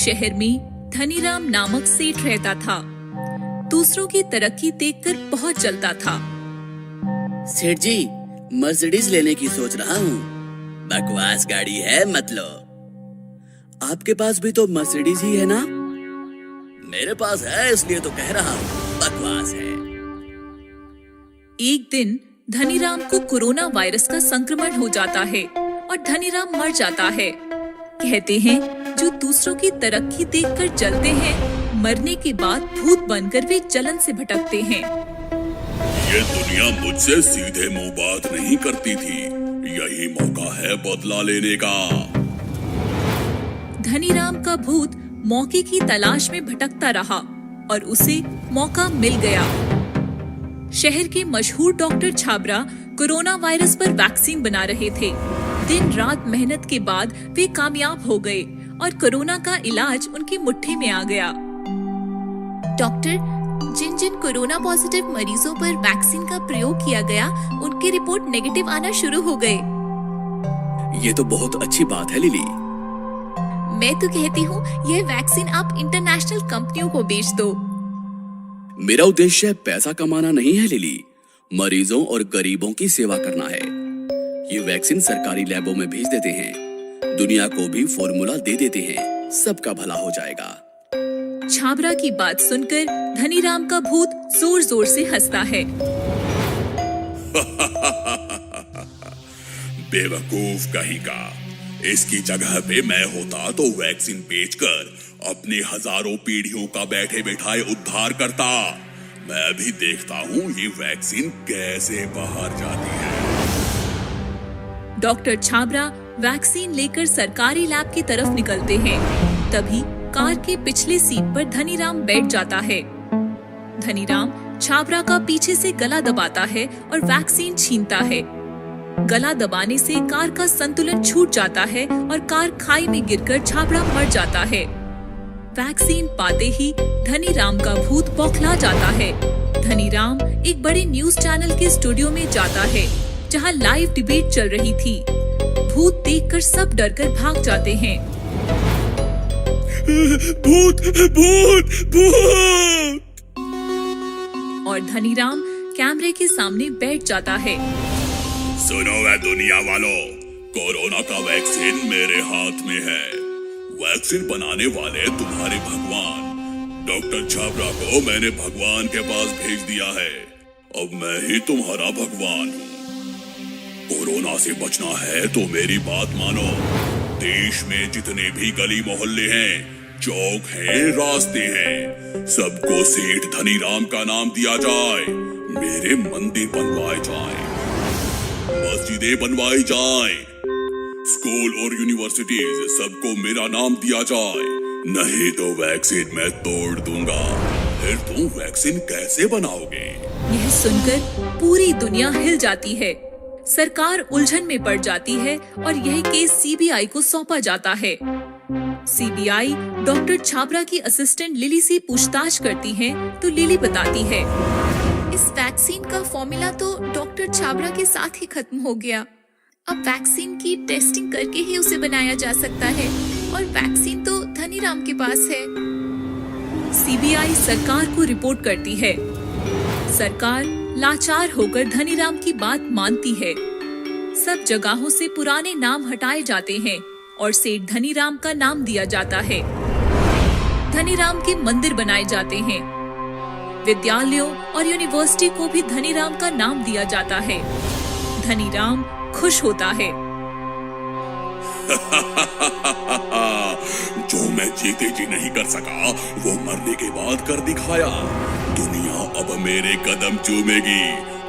शहर में धनीराम नामक सेठ रहता था। दूसरों की तरक्की देखकर बहुत जलता था। सेठ जी, मर्सिडीज लेने की सोच रहा हूँ। बकवास गाड़ी है मतलब। आपके पास भी तो मर्सिडीज ही है ना? मेरे पास है इसलिए तो कह रहा हूँ, बकवास है। एक दिन धनीराम को कोरोना वायरस का संक्रमण हो जाता है और धनीराम मर जाता है। कहते हैं जो दूसरों की तरक्की देखकर जलते हैं, मरने के बाद भूत बनकर वे जलन से भटकते हैं। ये दुनिया मुझसे सीधे मुंह बात नहीं करती थी। यही मौका है बदला लेने का। धनीराम का भूत मौके की तलाश में भटकता रहा और उसे मौका मिल गया। शहर के मशहूर डॉक्टर छाबरा कोरोना वायरस पर वैक्सीन बना रहे थे। दिन रात मेहनत के बाद वे कामयाब हो गए और कोरोना का इलाज उनकी मुट्ठी में आ गया। डॉक्टर, जिन जिन कोरोना पॉजिटिव मरीजों पर वैक्सीन का प्रयोग किया गया, उनकी रिपोर्ट नेगेटिव आना शुरू हो गए। ये तो बहुत अच्छी बात है लिली। मैं तो कहती हूँ यह वैक्सीन आप इंटरनेशनल कंपनियों को बेच दो। मेरा उद्देश्य पैसा कमाना नहीं है लिली, मरीजों और गरीबों की सेवा करना है। ये वैक्सीन सरकारी लैबों में भेज देते हैं, दुनिया को भी फॉर्मूला दे देते हैं, सबका भला हो जाएगा। छाबरा की बात सुनकर धनीराम का भूत जोर जोर से हंसता है। बेवकूफ कहीं का। इसकी जगह पे मैं होता तो वैक्सीन बेचकर अपने हजारों पीढ़ियों का बैठे बैठाए उद्धार करता। मैं भी देखता हूँ ये वैक्सीन कैसे बाहर जाती है। डॉक्टर छाबरा वैक्सीन लेकर सरकारी लैब की तरफ निकलते हैं। तभी कार के पिछले सीट पर धनीराम बैठ जाता है। धनीराम छाबरा का पीछे से गला दबाता है और वैक्सीन छीनता है। गला दबाने से कार का संतुलन छूट जाता है और कार खाई में गिरकर छाबरा मर जाता है। वैक्सीन पाते ही धनीराम का भूत बौखला जाता है। धनीराम एक बड़े न्यूज चैनल के स्टूडियो में जाता है, जहां लाइव डिबेट चल रही थी। भूत देखकर सब डरकर भाग जाते हैं। भूत भूत भूत। और धनीराम कैमरे के सामने बैठ जाता है। सुनो है दुनिया वालों, कोरोना का वैक्सीन मेरे हाथ में है। वैक्सीन बनाने वाले तुम्हारे भगवान डॉक्टर छाबरा को मैंने भगवान के पास भेज दिया है। अब मैं ही तुम्हारा भगवान हूँ। कोरोना से बचना है तो मेरी बात मानो। देश में जितने भी गली मोहल्ले हैं, चौक हैं, रास्ते हैं, सबको सेठ धनीराम का नाम दिया जाए। मेरे मंदिर बनवाए जाए, मस्जिदें बनवाई जाए, स्कूल और यूनिवर्सिटीज सबको मेरा नाम दिया जाए। नहीं तो वैक्सीन मैं तोड़ दूंगा। फिर तुम वैक्सीन कैसे बनाओगे? यह सुनकर पूरी दुनिया हिल जाती है। सरकार उलझन में पड़ जाती है और यह केस सीबीआई को सौंपा जाता है। सीबीआई डॉक्टर छाबरा की असिस्टेंट लिली से पूछताछ करती है तो लिली बताती है, इस वैक्सीन का फॉर्मूला तो डॉक्टर छाबरा के साथ ही खत्म हो गया। अब वैक्सीन की टेस्टिंग करके ही उसे बनाया जा सकता है और वैक्सीन तो धनीराम के पास है। सीबीआई सरकार को रिपोर्ट करती है। सरकार लाचार होकर धनीराम की बात मानती है। सब जगहों से पुराने नाम हटाए जाते हैं और सेठ धनीराम का नाम दिया जाता है। धनीराम के मंदिर बनाए जाते हैं। विद्यालयों और यूनिवर्सिटी को भी धनीराम का नाम दिया जाता है। धनीराम खुश होता है। जो मैं जीते जी नहीं कर सका, वो मरने के बाद कर दिखाया। दुनिया अब मेरे कदम चूमेगी।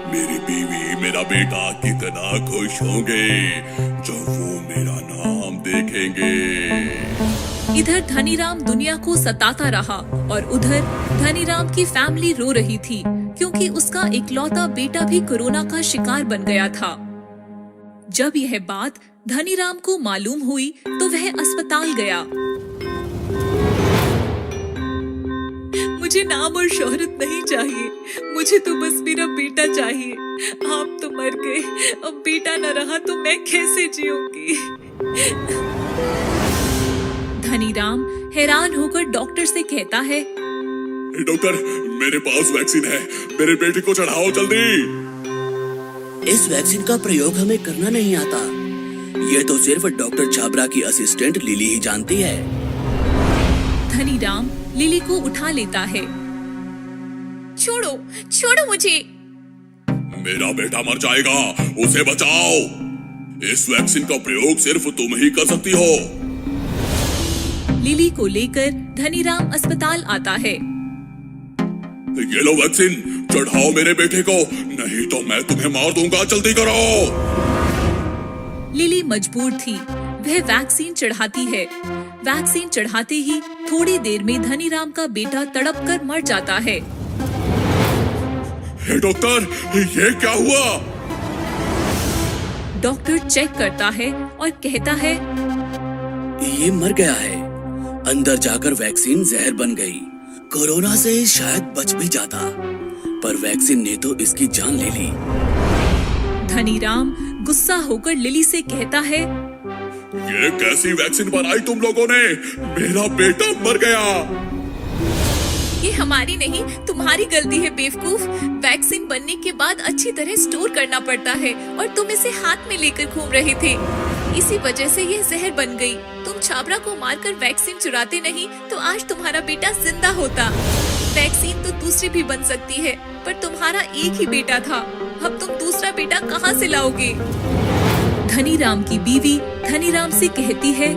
मेरी बीवी, मेरा बेटा कितना खुश होंगे जब वो मेरा नाम देखेंगे। इधर धनीराम दुनिया को सताता रहा और उधर धनीराम की फैमिली रो रही थी, क्योंकि उसका इकलौता बेटा भी कोरोना का शिकार बन गया था। जब यह बात धनीराम को मालूम हुई तो वह अस्पताल गया। मुझे नाम और शोहरत नहीं चाहिए, मुझे तो बस मेरा बेटा चाहिए। आप तो मर गए, अब बेटा न रहा तो मैं कैसे जीऊंगी। धनीराम हैरान होकर डॉक्टर से कहता है, डॉक्टर, मेरे पास वैक्सीन है, मेरे बेटे को चढ़ाओ जल्दी। इस वैक्सीन का प्रयोग हमें करना नहीं आता। ये तो सिर्फ डॉक्टर छाबरा की असिस्टेंट लिली ही जानती है। धनीराम लिली को उठा लेता है। छोड़ो, छोड़ो मुझे। मेरा बेटा मर जाएगा, उसे बचाओ। इस वैक्सीन का प्रयोग सिर्फ तुम ही कर सकती हो। लिली को लेकर धनीराम अस्पताल आता है। ये लो वैक्सीन, चढ़ाओ मेरे बेटे को, नहीं तो मैं तुम्हें मार दूंगा, जल्दी करो। लिली मजबूर थी, वह वैक्सीन चढ़ाती है। वैक्सीन चढ़ाते ही थोड़ी देर में धनीराम का बेटा तड़प कर मर जाता है। हे डॉक्टर, ये क्या हुआ? डॉक्टर चेक करता है और कहता है, ये मर गया है। अंदर जाकर वैक्सीन जहर बन गई। कोरोना से शायद बच भी जाता, पर वैक्सीन ने तो इसकी जान ले ली। धनीराम गुस्सा होकर लिली से कहता है, ये कैसी वैक्सीन बनाई तुम लोगों ने? मेरा बेटा मर गया। ये हमारी नहीं, तुम्हारी गलती है बेवकूफ। वैक्सीन बनने के बाद अच्छी तरह स्टोर करना पड़ता है और तुम इसे हाथ में लेकर घूम रहे थे, इसी वजह से यह जहर बन गई। तुम छाबरा को मारकर वैक्सीन चुराते नहीं तो आज तुम्हारा बेटा जिंदा होता। वैक्सीन तो दूसरी भी बन सकती है, पर तुम्हारा एक ही बेटा था। अब तुम दूसरा बेटा कहाँ से लाओगे? धनीराम की बीवी धनीराम से कहती है,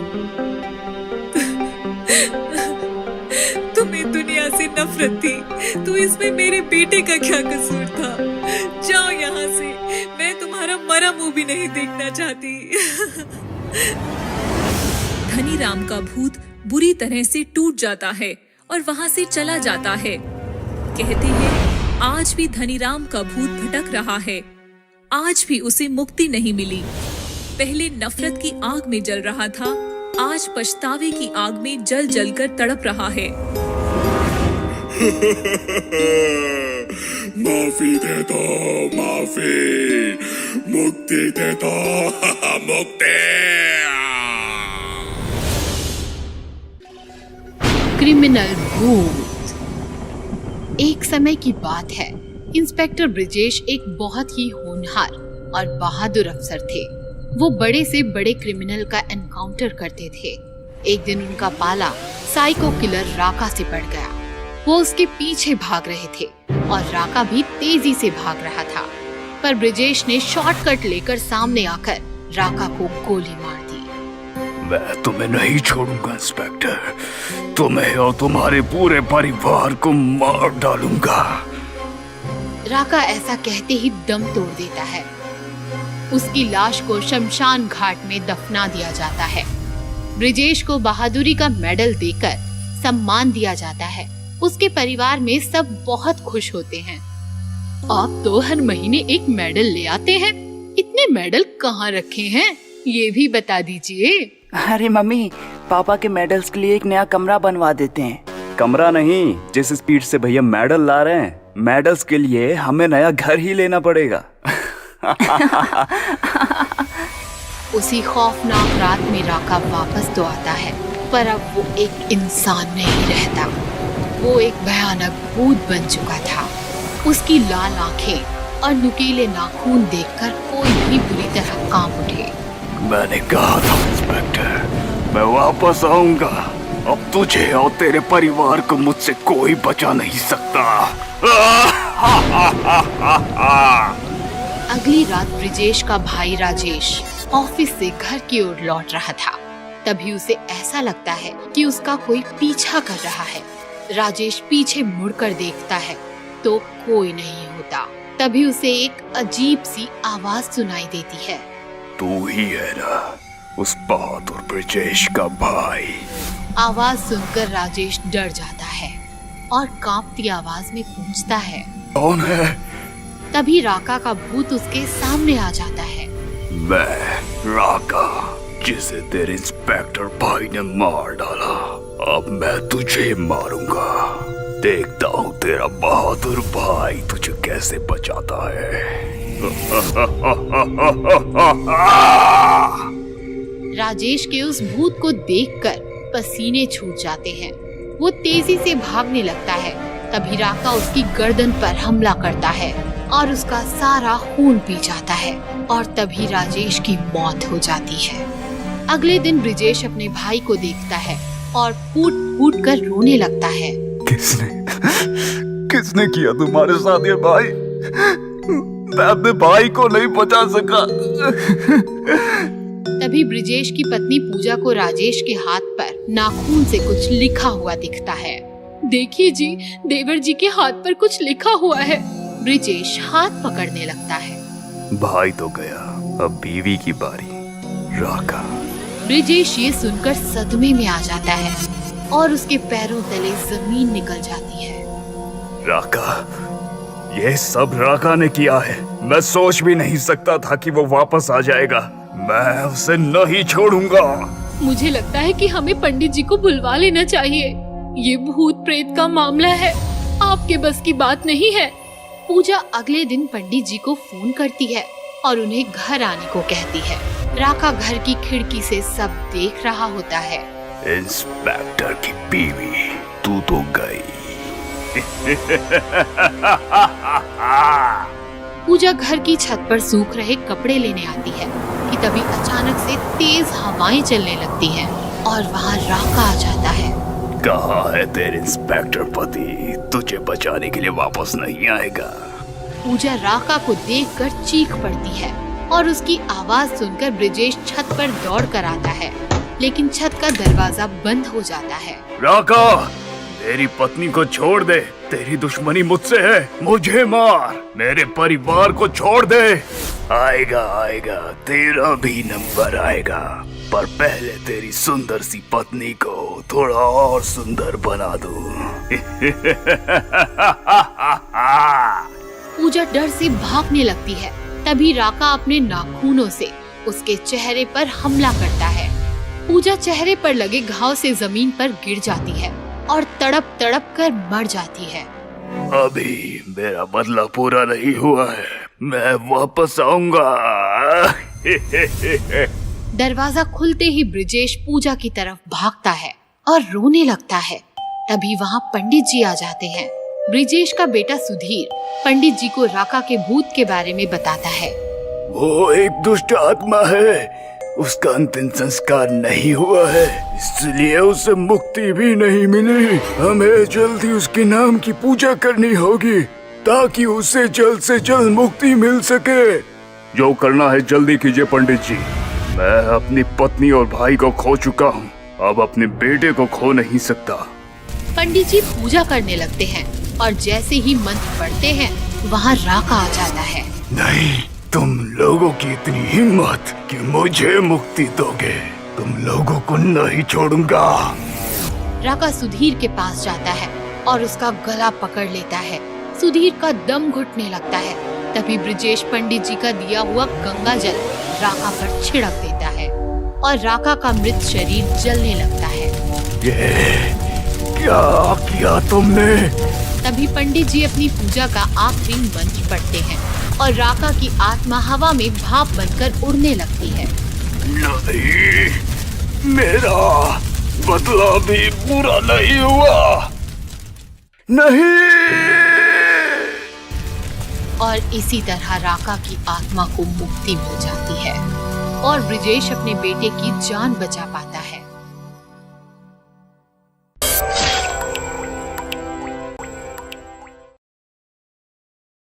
तुम्हें दुनिया से नफरत थी, तो इसमें मेरे बेटे का क्या कसूर था? जाओ यहाँ से, मैं तुम्हारा मरा मुंह भी नहीं देखना चाहती। धनीराम का भूत बुरी तरह से टूट जाता है और वहाँ से चला जाता है। कहते हैं आज भी धनीराम का भूत भटक रहा है, आज भी उसे मुक्ति नहीं मिली। पहले नफरत की आग में जल रहा था, आज पछतावे की आग में जल जल कर तड़प रहा है। माफी दे दो, माफी, मुक्ति दे दो, मुक्ति। क्रिमिनल भूत। एक समय की बात है, इंस्पेक्टर ब्रिजेश एक बहुत ही होनहार और बहादुर अफसर थे। वो बड़े से बड़े क्रिमिनल का एनकाउंटर करते थे। एक दिन उनका पाला साइको किलर राका से पड़ गया। वो उसके पीछे भाग रहे थे और राका भी तेजी से भाग रहा था, पर ब्रिजेश ने शॉर्टकट लेकर सामने आकर राका को गोली मार दी। मैं तुम्हें नहीं छोड़ूंगा इंस्पेक्टर, तुम्हें और तुम्हारे पूरे परिवार को मार डालूंगा। राका ऐसा कहते ही दम तोड़ देता है। उसकी लाश को शमशान घाट में दफना दिया जाता है। ब्रिजेश को बहादुरी का मेडल देकर सम्मान दिया जाता है। उसके परिवार में सब बहुत खुश होते हैं। आप तो हर महीने एक मेडल ले आते हैं, इतने मेडल कहाँ रखे हैं ये भी बता दीजिए। अरे मम्मी, पापा के मेडल्स के लिए एक नया कमरा बनवा देते हैं। कमरा नहीं, जिस स्पीड से भैया मेडल ला रहे हैं, मेडल्स के लिए हमें नया घर ही लेना पड़ेगा। उसी खौफनाक रात में राका वापस तो आता है, पर अब वो एक इंसान नहीं रहता। वो एक भयानक भूत बन चुका था। उसकी लाल आंखें और नुकीले नाखून देखकर कोई भी बुरी तरह कांप उठे। मैंने कहा था इंस्पेक्टर, मैं वापस आऊंगा। अब तुझे और तेरे परिवार को मुझसे कोई बचा नहीं सकता। अगली रात ब्रिजेश का भाई राजेश ऑफिस से घर की ओर लौट रहा था। तभी उसे ऐसा लगता है कि उसका कोई पीछा कर रहा है। राजेश पीछे मुड़कर देखता है तो कोई नहीं होता। तभी उसे एक अजीब सी आवाज सुनाई देती है। तू ही है ना उस बहादुर ब्रिजेश का भाई? आवाज सुनकर राजेश डर जाता है और कांपती आवाज में पूछता है, कौन है? तभी राका का भूत उसके सामने आ जाता है। मैं राका, जिसे तेरे इंस्पेक्टर भाई ने मार डाला। अब मैं तुझे मारूंगा। देखता हूँ तेरा बहादुर भाई तुझे कैसे बचाता है। राजेश के उस भूत को देखकर पसीने छूट जाते हैं। वो तेजी से भागने लगता है। तभी राका उसकी गर्दन पर हमला करता है और उसका सारा खून पी जाता है और तभी राजेश की मौत हो जाती है। अगले दिन ब्रिजेश अपने भाई को देखता है और फूट फूट कर रोने लगता है। किसने किया तुम्हारे साथ ये भाई? मैं अपने भाई को नहीं बचा सका। तभी ब्रिजेश की पत्नी पूजा को राजेश के हाथ पर नाखून से कुछ लिखा हुआ दिखता है। देखिए जी, देवर जी के हाथ पर कुछ लिखा हुआ है। ब्रिजेश हाथ पकड़ने लगता है। भाई तो गया, अब बीवी की बारी। राका। ब्रिजेश ये सुनकर सदमे में आ जाता है और उसके पैरों तले जमीन निकल जाती है। राका, ये सब राका ने किया है। मैं सोच भी नहीं सकता था कि वो वापस आ जाएगा। मैं उसे नहीं छोड़ूंगा। मुझे लगता है कि हमें पंडित जी को बुलवा लेना चाहिए। ये भूत प्रेत का मामला है, आपके बस की बात नहीं है। पूजा अगले दिन पंडित जी को फोन करती है और उन्हें घर आने को कहती है। राका घर की खिड़की से सब देख रहा होता है। इंस्पेक्टर की बीवी, तू तो गई। पूजा घर की छत पर सूख रहे कपड़े लेने आती है कि तभी अचानक से तेज हवाएं चलने लगती हैं और वहाँ राका आ जाता है। कहाँ है तेरे इंस्पेक्टर पति? तुझे बचाने के लिए वापस नहीं आएगा। पूजा राका को देखकर चीख पड़ती है और उसकी आवाज सुनकर ब्रिजेश छत पर दौड़ कर आता है, लेकिन छत का दरवाजा बंद हो जाता है। राका, तेरी पत्नी को छोड़ दे। तेरी दुश्मनी मुझसे है, मुझे मार। मेरे परिवार को छोड़ दे। आएगा आएगा, तेरा भी नंबर आएगा, पर पहले तेरी सुंदर सी पत्नी को थोड़ा और सुंदर बना दूं। पूजा डर से भागने लगती है। तभी राका अपने नाखूनों से उसके चेहरे पर हमला करता है। पूजा चेहरे पर लगे घाव से जमीन पर गिर जाती है और तड़प तड़प कर मर जाती है। अभी मेरा बदला पूरा नहीं हुआ है, मैं वापस आऊंगा। दरवाजा खुलते ही ब्रिजेश पूजा की तरफ भागता है और रोने लगता है। तभी वहाँ पंडित जी आ जाते हैं। ब्रिजेश का बेटा सुधीर पंडित जी को राका के भूत के बारे में बताता है। वो एक दुष्ट आत्मा है, उसका अंतिम संस्कार नहीं हुआ है, इसलिए उसे मुक्ति भी नहीं मिली। हमें जल्दी उसके नाम की पूजा करनी होगी ताकि उसे जल्द से जल्द मुक्ति मिल सके। जो करना है जल्दी कीजिए पंडित जी। मैं अपनी पत्नी और भाई को खो चुका हूँ, अब अपने बेटे को खो नहीं सकता। पंडित जी पूजा करने लगते हैं और जैसे ही मंत्र पढ़ते हैं वहाँ राका आ जाता है। नहीं, तुम लोगों की इतनी हिम्मत कि मुझे मुक्ति दोगे? तुम लोगों को नहीं छोड़ूंगा। राका सुधीर के पास जाता है और उसका गला पकड़ लेता है। सुधीर का दम घुटने लगता है। तभी ब्रिजेश पंडित जी का दिया हुआ गंगा जल राका पर छिड़क देता है और राका का मृत शरीर जलने लगता है। ये क्या किया तुमने? तभी पंडित जी अपनी पूजा का आखिरी मंत्र पढ़ते हैं और राका की आत्मा हवा में भाप बनकर उड़ने लगती है। नहीं, मेरा बदला भी पूरा नहीं हुआ। नहीं। और इसी तरह राका की आत्मा को मुक्ति मिल जाती है और ब्रिजेश अपने बेटे की जान बचा पाता